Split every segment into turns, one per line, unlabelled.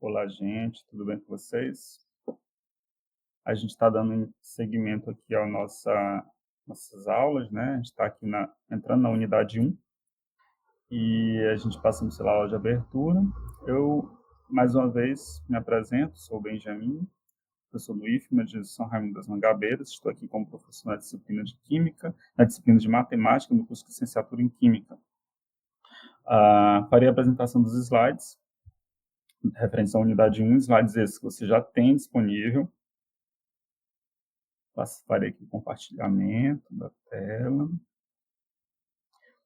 Olá, gente, tudo bem com vocês? A gente está dando seguimento aqui às nossas aulas, né? A gente está aqui entrando na unidade 1 e a gente passamos pela aula de abertura. Eu, mais uma vez, me apresento, sou o Benjamin, professor do IFMA de São Raimundo das Mangabeiras. Estou aqui como professor na disciplina de Química, na disciplina de Matemática, no curso de Licenciatura em Química. Farei a apresentação dos slides, referentes à unidade 1, slides esses que você já tem disponível. Farei aqui o compartilhamento da tela.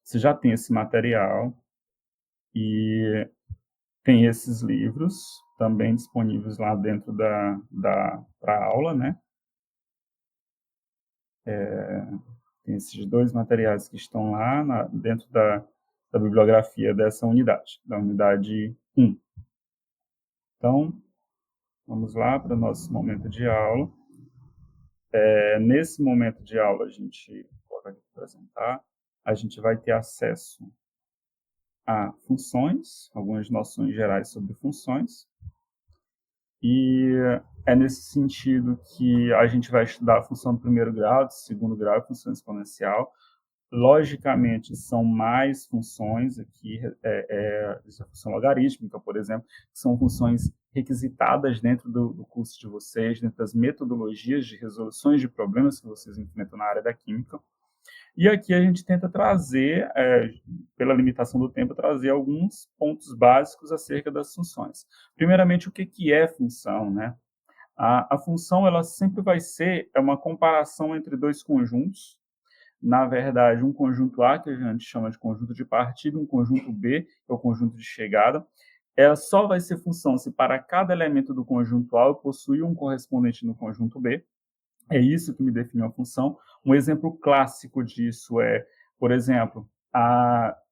Você já tem esse material e tem esses livros também disponíveis lá dentro pra aula, né? Tem esses dois materiais que estão lá dentro da bibliografia dessa unidade, da unidade 1. Então, vamos lá para o nosso momento de aula. Nesse momento de aula, a gente vai apresentar, a gente vai ter acesso a funções, algumas noções gerais sobre funções, e é nesse sentido que a gente vai estudar a função do primeiro grau, do segundo grau e função exponencial. Logicamente, são mais funções aqui, a função logarítmica, por exemplo, que são funções requisitadas dentro do curso de vocês, dentro das metodologias de resoluções de problemas que vocês enfrentam na área da química. E aqui a gente tenta trazer, pela limitação do tempo, trazer alguns pontos básicos acerca das funções. Primeiramente, o que é função, né? A função, ela sempre vai ser uma comparação entre dois conjuntos. Na verdade, um conjunto A, que a gente chama de conjunto de partida, um conjunto B, que é o conjunto de chegada. Ela só vai ser função se para cada elemento do conjunto A eu possuir um correspondente no conjunto B. É isso que me define uma função. Um exemplo clássico disso é, por exemplo,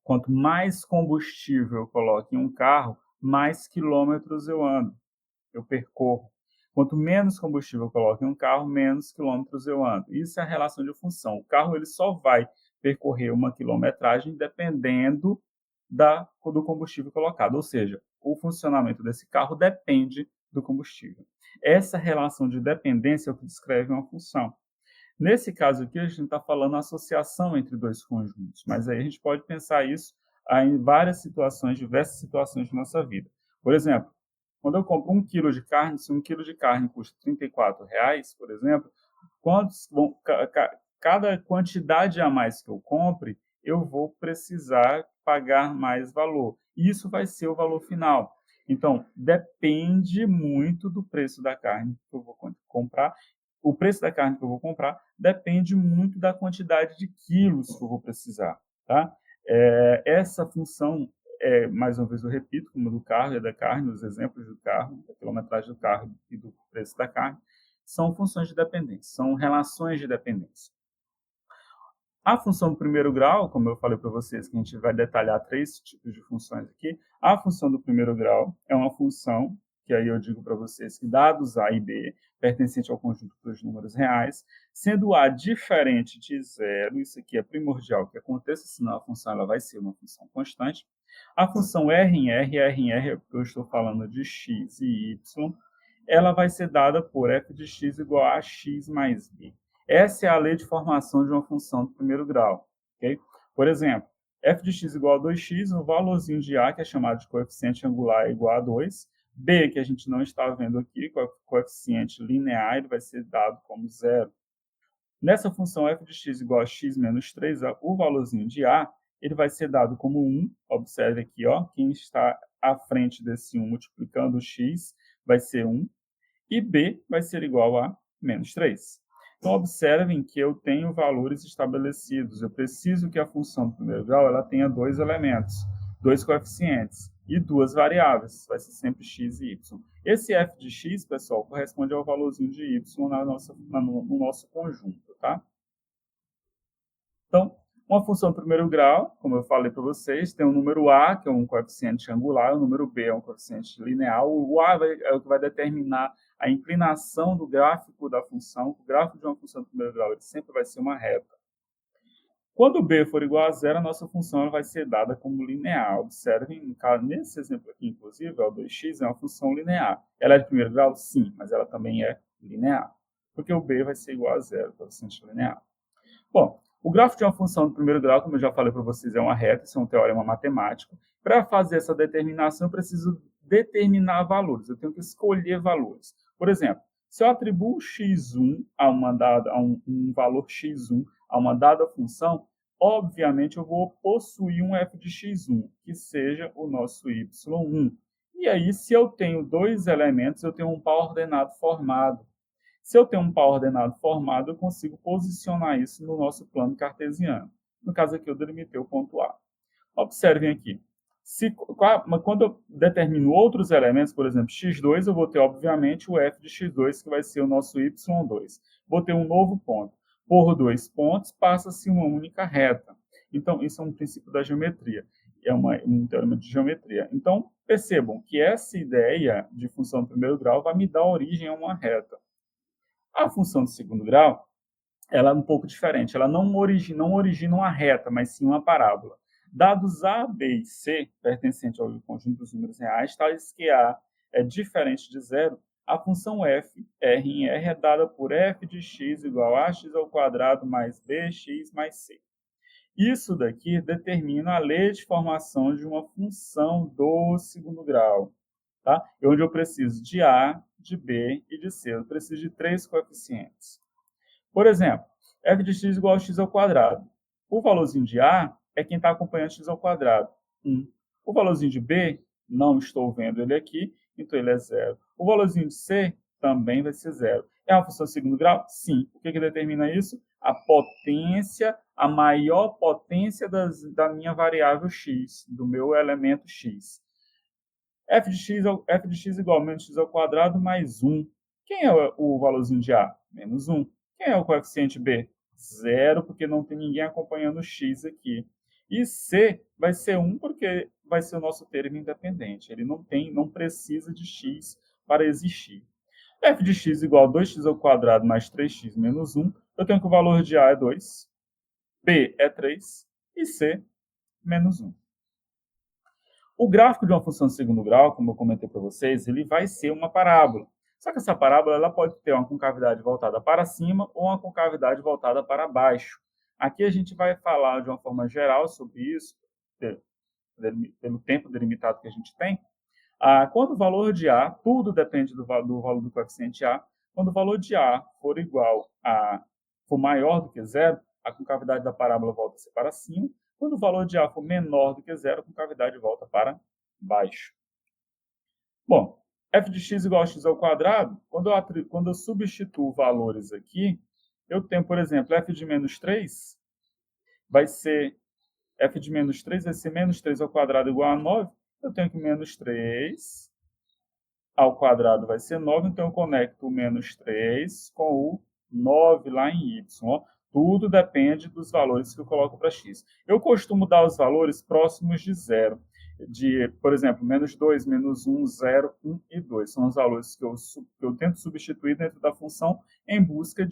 quanto mais combustível eu coloco em um carro, mais quilômetros eu percorro. Quanto menos combustível eu coloco em um carro, menos quilômetros eu ando. Isso é a relação de função. O carro ele só vai percorrer uma quilometragem dependendo do combustível colocado, ou seja, o funcionamento desse carro depende do combustível. Essa relação de dependência é o que descreve uma função. Nesse caso aqui, a gente está falando a associação entre dois conjuntos, mas aí a gente pode pensar isso em várias situações, diversas situações de nossa vida. Por exemplo, quando eu compro 1 quilo de carne, se 1 quilo de carne custa R$ 34,00, por exemplo, cada quantidade a mais que eu compre, eu vou precisar pagar mais valor. Isso vai ser o valor final. Então, depende muito do preço da carne que eu vou comprar. O preço da carne que eu vou comprar depende muito da quantidade de quilos que eu vou precisar, tá? Essa função, mais uma vez eu repito, como do carro e da carne, os exemplos do carro, da quilometragem do carro e do preço da carne, são funções de dependência, são relações de dependência. A função do primeiro grau, como eu falei para vocês, que a gente vai detalhar 3 tipos de funções aqui. A função do primeiro grau é uma função que aí eu digo para vocês que dados A e B, pertencente ao conjunto dos números reais, sendo A diferente de zero, isso aqui é primordial que aconteça, senão a função ela vai ser uma função constante. A função R em R é porque eu estou falando de x e y, ela vai ser dada por f de x igual a x mais b. Essa é a lei de formação de uma função do primeiro grau. Okay? Por exemplo, f de x igual a 2x, o valorzinho de a, que é chamado de coeficiente angular, é igual a 2. B, que a gente não está vendo aqui, coeficiente linear, ele vai ser dado como 0. Nessa função f de x igual a x menos 3, o valorzinho de a, ele vai ser dado como 1. Observe aqui, ó, quem está à frente desse 1 multiplicando o x vai ser 1. E b vai ser igual a menos 3. Então, observem que eu tenho valores estabelecidos. Eu preciso que a função do primeiro grau ela tenha 2 elementos, 2 coeficientes e 2 variáveis. Vai ser sempre x e y. Esse f de x, pessoal, corresponde ao valorzinho de y no nosso conjunto, tá? Então, uma função do primeiro grau, como eu falei para vocês, tem o número a, que é um coeficiente angular, o número b é um coeficiente linear. O a é o que vai determinar a inclinação do gráfico da função. O gráfico de uma função do primeiro grau ele sempre vai ser uma reta. Quando b for igual a zero, a nossa função ela vai ser dada como linear. Observem, no caso, nesse exemplo aqui, inclusive, o 2x é uma função linear. Ela é de primeiro grau? Sim, mas ela também é linear, porque o b vai ser igual a zero, coeficiente linear. Bom, o gráfico de uma função do primeiro grau, como eu já falei para vocês, é uma reta, isso é um teorema matemático. Para fazer essa determinação, eu preciso determinar valores, eu tenho que escolher valores. Por exemplo, se eu atribuo x1 a um valor x1 a uma dada função, obviamente eu vou possuir um f de x1, que seja o nosso y1. E aí, se eu tenho dois elementos, eu tenho um par ordenado formado. Se eu tenho um par ordenado formado, eu consigo posicionar isso no nosso plano cartesiano. No caso aqui, eu delimitei o ponto A. Observem aqui. Quando eu determino outros elementos, por exemplo, x2, eu vou ter, obviamente, o f de x2, que vai ser o nosso y2. Vou ter um novo ponto. Por dois pontos, passa-se uma única reta. Então, isso é um princípio da geometria. É um teorema de geometria. Então, percebam que essa ideia de função do primeiro grau vai me dar origem a uma reta. A função de segundo grau, ela é um pouco diferente. Ela não origina uma reta, mas sim uma parábola. Dados A, B e C, pertencentes ao conjunto dos números reais, tais que A é diferente de zero, a função f, R em R, é dada por f de x igual a x ao quadrado mais bx mais c. Isso daqui determina a lei de formação de uma função do segundo grau, tá? Onde eu preciso de A, de B e de C. Eu preciso de três coeficientes. Por exemplo, f de x igual a x ao quadrado. O valorzinho de A é quem está acompanhando x ao quadrado, 1. O valorzinho de B, não estou vendo ele aqui, então ele é 0. O valorzinho de C também vai ser 0. É uma função de segundo grau? Sim. O que determina isso? A potência, a maior potência da minha variável x, do meu elemento x. F de x igual a menos x ao quadrado mais 1. Quem é o valorzinho de A? Menos 1. Quem é o coeficiente B? 0, porque não tem ninguém acompanhando o x aqui. E C vai ser 1, porque vai ser o nosso termo independente. Ele não precisa de x para existir. F de x igual a 2x ao quadrado mais 3x menos 1. Eu tenho que o valor de A é 2, B é 3 e C, menos 1. O gráfico de uma função de segundo grau, como eu comentei para vocês, ele vai ser uma parábola. Só que essa parábola ela pode ter uma concavidade voltada para cima ou uma concavidade voltada para baixo. Aqui a gente vai falar de uma forma geral sobre isso, pelo tempo delimitado que a gente tem. Quando o valor de A, tudo depende do valor do coeficiente A, quando o valor de A for maior do que zero, a concavidade da parábola volta a ser para cima. Quando o valor de A for menor do que zero, a concavidade volta para baixo. Bom, f de x igual a x ao quadrado, quando eu substituo valores aqui, eu tenho, por exemplo, f de menos 3 vai ser menos 3 ao quadrado igual a 9. Eu tenho que menos 3 ao quadrado vai ser 9, então eu conecto o menos 3 com o 9 lá em y. Tudo depende dos valores que eu coloco para x. Eu costumo dar os valores próximos de zero. Por exemplo, menos 2, menos 1, 0, 1 e 2. São os valores que eu tento substituir dentro da função em busca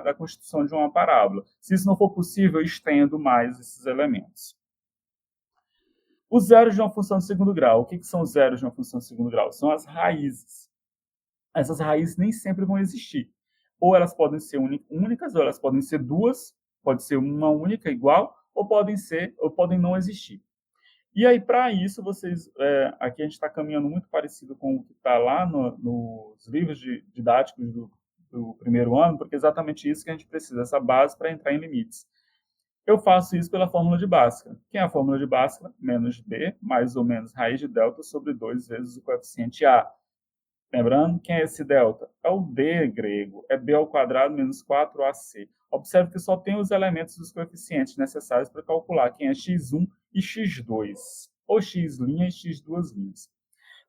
da constituição de uma parábola. Se isso não for possível, eu estendo mais esses elementos. Os zeros de uma função de segundo grau. O que são os zeros de uma função de segundo grau? São as raízes. Essas raízes nem sempre vão existir. Ou elas podem ser únicas, ou elas podem ser duas, pode ser uma única igual, ou podem não existir. E aí, para isso, aqui a gente está caminhando muito parecido com o que está lá nos livros didáticos do primeiro ano, porque é exatamente isso que a gente precisa, essa base para entrar em limites. Eu faço isso pela fórmula de Bhaskara. Quem é a fórmula de Bhaskara? Menos b, mais ou menos raiz de delta sobre 2 vezes o coeficiente a. Lembrando, quem é esse delta? É o d grego, é b ao quadrado menos 4ac. Observe que só tem os elementos dos coeficientes necessários para calcular quem é x1 e x2, ou x' e x2'.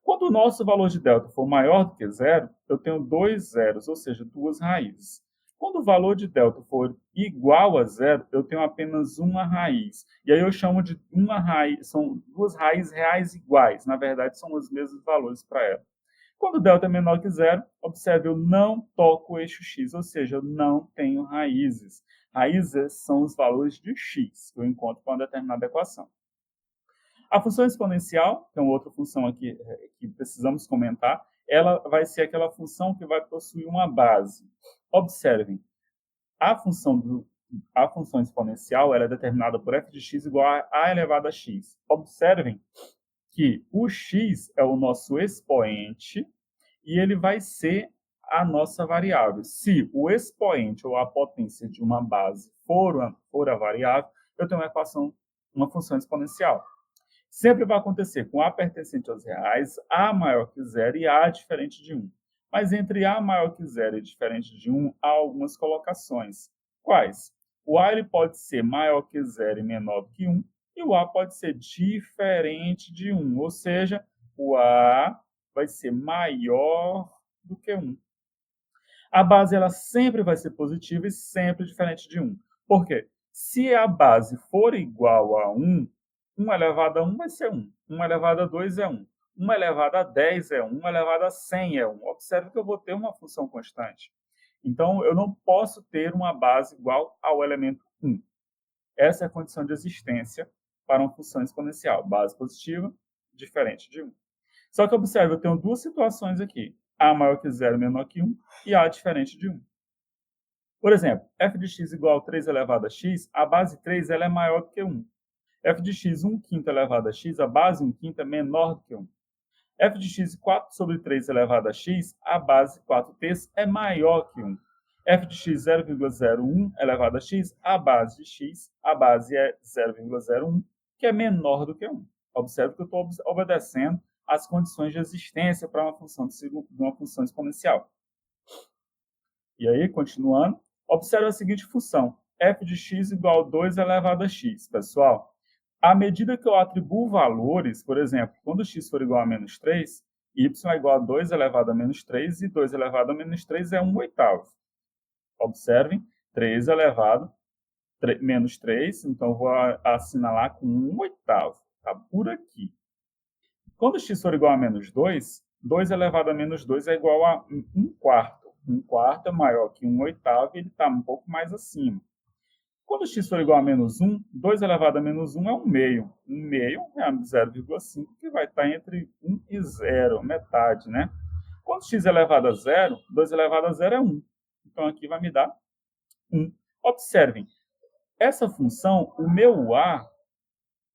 Quando o nosso valor de delta for maior do que zero, eu tenho dois zeros, ou seja, duas raízes. Quando o valor de delta for igual a zero, eu tenho apenas uma raiz. E aí eu chamo de uma raiz, são duas raízes reais iguais. Na verdade, são os mesmos valores para ela. Quando o delta é menor que zero, observe, eu não toco o eixo x, ou seja, eu não tenho raízes. Raízes são os valores de x que eu encontro com uma determinada equação. A função exponencial, que é uma outra função aqui que precisamos comentar, ela vai ser aquela função que vai possuir uma base. Observem, a função exponencial ela é determinada por f de x igual a a elevado a x. Observem que o x é o nosso expoente e ele vai ser a nossa variável. Se o expoente ou a potência de uma base for a variável, eu tenho uma função exponencial. Sempre vai acontecer com A pertencente aos reais, A maior que zero e A diferente de 1. Mas entre A maior que zero e diferente de 1, há algumas colocações. Quais? O A ele pode ser maior que zero e menor do que 1, e o A pode ser diferente de 1, ou seja, o A vai ser maior do que 1. A base ela sempre vai ser positiva e sempre diferente de 1. Por quê? Se a base for igual a 1, 1 elevado a 1 vai ser 1. 1 elevado a 2 é 1. 1 elevado a 10 é 1. 1 elevado a 100 é 1. Observe que eu vou ter uma função constante. Então, eu não posso ter uma base igual ao elemento 1. Essa é a condição de existência para uma função exponencial. Base positiva, diferente de 1. Só que observe, eu tenho duas situações aqui. A maior que 0 menor que 1 e A diferente de 1. Por exemplo, f de x igual a 3 elevado a x, a base 3 ela é maior do que 1. F de x 1/5 elevado a x, a base 1/5 é menor do que 1. F de x 4 sobre 3 elevado a x, a base 4/3 é maior que 1. F de x 0,01 elevado a x, a base de x, a base é 0,01, que é menor do que 1. Observe que eu estou obedecendo as condições de existência para uma função exponencial. E aí, continuando, observe a seguinte função, f de x igual a 2 elevado a x. Pessoal, à medida que eu atribuo valores, por exemplo, quando x for igual a menos 3, y é igual a 2 elevado a menos 3 e 2 elevado a menos 3 é 1/8. Observem, 3 elevado a menos 3, então eu vou assinalar com 1/8. Está por aqui. Quando x for igual a menos 2, 2 elevado a menos 2 é igual a 1/4. 1/4 é maior que 1/8 e ele está um pouco mais acima. Quando x for igual a menos 1, 2 elevado a menos 1 é 1/2. 1/2 é 0,5, que vai estar entre 1 e 0, metade, né? Quando x elevado a 0, 2 elevado a 0 é 1. Então, aqui vai me dar 1. Observem, essa função, o meu A,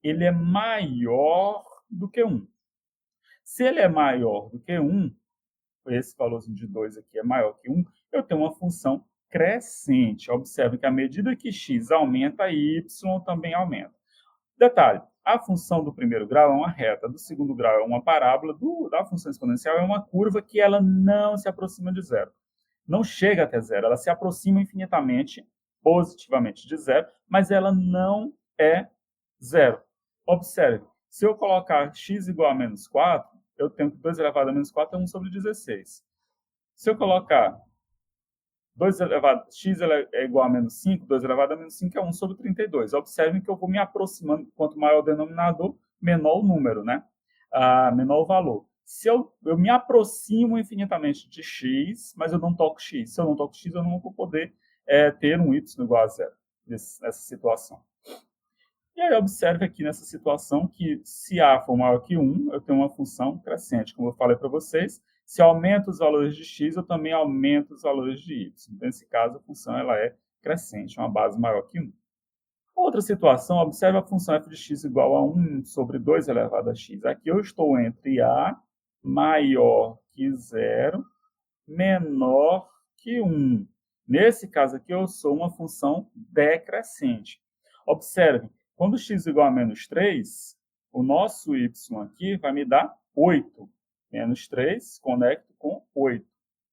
ele é maior do que 1. Se ele é maior do que 1, esse valorzinho de 2 aqui é maior que 1, eu tenho uma função crescente. Observe que à medida que x aumenta, y também aumenta. Detalhe, a função do primeiro grau é uma reta, do segundo grau é uma parábola, da função exponencial é uma curva que ela não se aproxima de zero. Não chega até zero, ela se aproxima infinitamente, positivamente de zero, mas ela não é zero. Observe, se eu colocar x igual a menos 4, eu tenho que 2 elevado a menos 4 é 1 sobre 16. Se eu colocar x é igual a menos 5, 2 elevado a menos 5 é 1 sobre 32. Observem que eu vou me aproximando, quanto maior o denominador, menor o número, né? Menor o valor. Se eu me aproximo infinitamente de x, mas eu não toco x. Se eu não toco x, eu não vou poder ter um y igual a zero nessa situação. E aí observe aqui nessa situação que se A for maior que 1, eu tenho uma função crescente. Como eu falei para vocês, se eu aumento os valores de x, eu também aumento os valores de y. Então, nesse caso, a função ela é crescente, uma base maior que 1. Outra situação, observe a função f de x igual a 1 sobre 2 elevado a x. Aqui eu estou entre A maior que 0, menor que 1. Nesse caso aqui, eu sou uma função decrescente. Observe, quando x igual a menos 3, o nosso y aqui vai me dar 8. Menos 3, conecto com 8.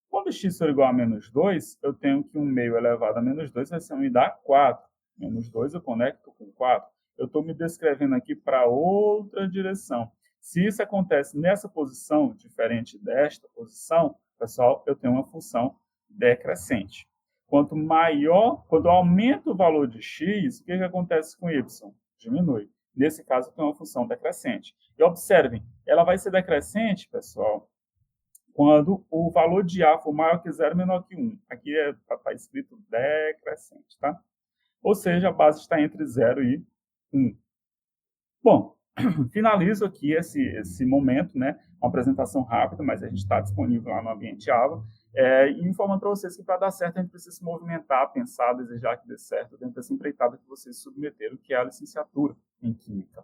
Quando x for igual a menos 2, eu tenho que 1/2 elevado a menos 2 vai me dar 4. Menos 2 eu conecto com 4. Eu estou me descrevendo aqui para outra direção. Se isso acontece nessa posição, diferente desta posição, pessoal, eu tenho uma função decrescente. Quando eu aumento o valor de x, o que acontece com y? Diminui. Nesse caso, eu tenho uma função decrescente. E observem, ela vai ser decrescente, pessoal, quando o valor de A for maior que 0 menor que 1. Aqui está escrito decrescente, tá? ou seja, a base está entre 0 e 1. Bom, finalizo aqui esse momento, né? Uma apresentação rápida, mas a gente está disponível lá no ambiente Ava, e informando para vocês que para dar certo a gente precisa se movimentar, pensar, desejar que dê certo dentro dessa empreitada que vocês submeteram, que é a licenciatura em Química.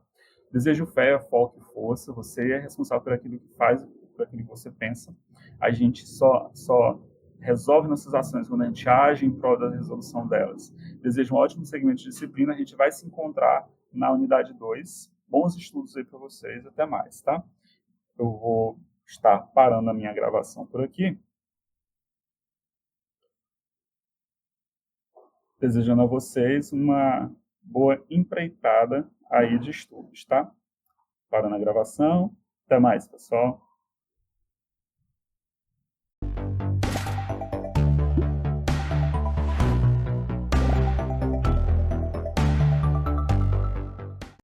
Desejo fé, foco e força. Você é responsável por aquilo que faz, por aquilo que você pensa. A gente só resolve nossas ações quando a gente age em prol da resolução delas. Desejo um ótimo segmento de disciplina. A gente vai se encontrar na unidade 2. Bons estudos aí para vocês. Até mais, tá? Eu vou estar parando a minha gravação por aqui. Desejando a vocês uma boa empreitada aí de estudos, tá? Parando a gravação. Até mais, pessoal.